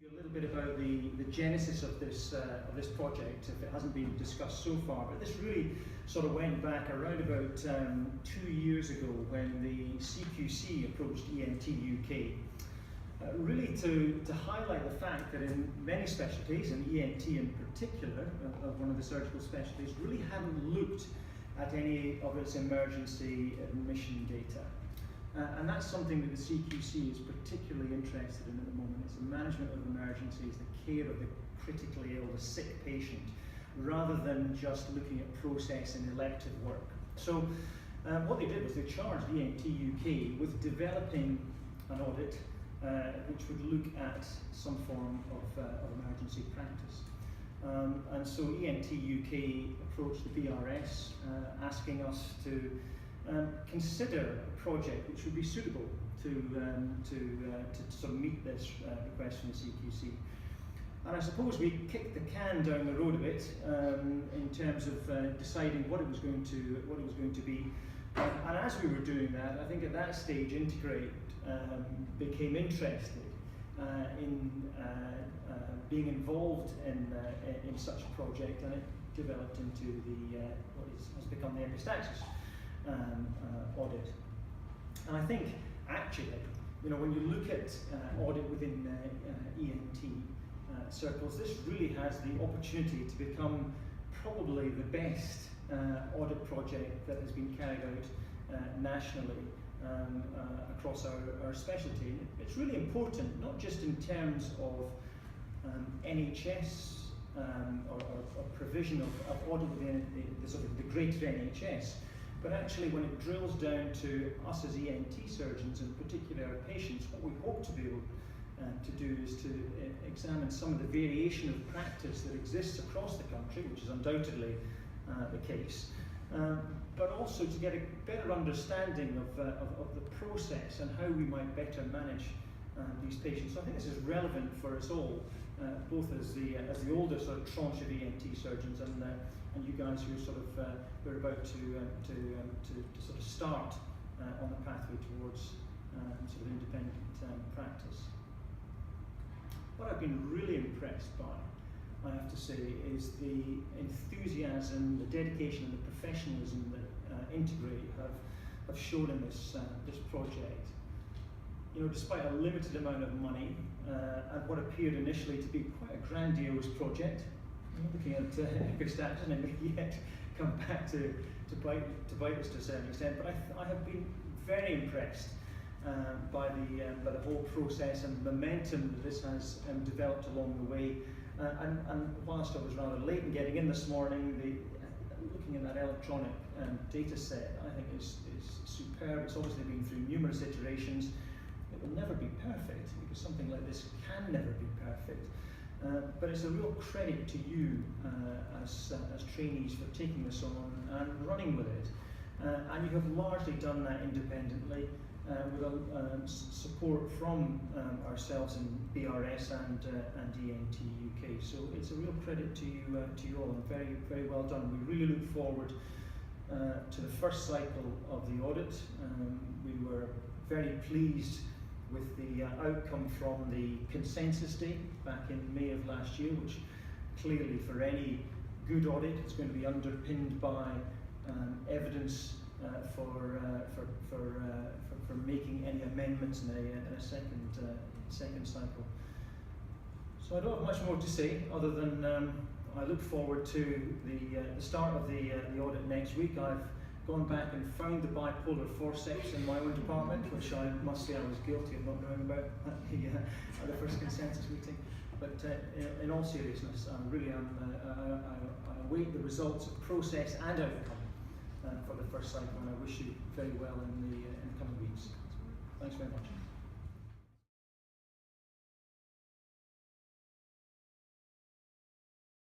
A little bit about the genesis of this project, if it hasn't been discussed so far, but this really sort of went back around about 2 years ago when the CQC approached ENT UK, really to highlight the fact that in many specialties, and ENT in particular, one of the surgical specialties, really hadn't looked at any of its emergency admission data. And that's something that the CQC is particularly interested in at the moment. It's the management of emergencies, the care of the critically ill, the sick patient, rather than just looking at process and elective work. So what they did was they charged ENT UK with developing an audit which would look at some form of emergency practice. And so ENT UK approached the BRS asking us to consider a project which would be suitable to sort of meet this request from the CQC. And I suppose we kicked the can down the road a bit in terms of deciding what it was going to be. And as we were doing that, I think at that stage Integrate became interested in being involved in such a project, and it developed into what has become the Epistaxis Audit. And I think actually, when you look at audit within ENT circles, this really has the opportunity to become probably the best audit project that has been carried out nationally across our specialty. It's really important, not just in terms of NHS or provision of audit within the sort of the greater NHS, but actually when it drills down to us as ENT surgeons, in particular our patients, what we hope to be able to do is to examine some of the variation of practice that exists across the country, which is undoubtedly the case, but also to get a better understanding of the process and how we might better manage these patients. So I think this is relevant for us all, both as the older sort of tranche of ENT surgeons and you guys who are about to sort of start on the pathway towards sort of independent practice. What I've been really impressed by, I have to say, is the enthusiasm, the dedication and the professionalism that Integrate have shown in this project. Despite a limited amount of money and what appeared initially to be quite a grandiose project, looking at Epistaxis, and it may yet come back to bite us to a certain extent, but I have been very impressed by the whole process and the momentum that this has developed along the way. And whilst I was rather late in getting in this morning, looking at that electronic data set, I think is superb. It's obviously been through numerous iterations. It will never be perfect, because something like this can never be perfect. But it's a real credit to you as trainees for taking this on and running with it. And you have largely done that independently with support from ourselves in BRS and ENT UK. So it's a real credit to you all, and very, very well done. We really look forward to the first cycle of the audit. We were very pleased with the outcome from the consensus day back in May of last year, which clearly for any good audit is going to be underpinned by evidence for making any amendments in a second cycle. So I don't have much more to say other than I look forward to the start of the audit next week. I've gone back and found the bipolar forceps in my own department, which I must say I was guilty of not knowing about at the first consensus meeting. But in all seriousness, I await the results of process and outcome for the first cycle, and I wish you very well in the coming weeks. Thanks very much.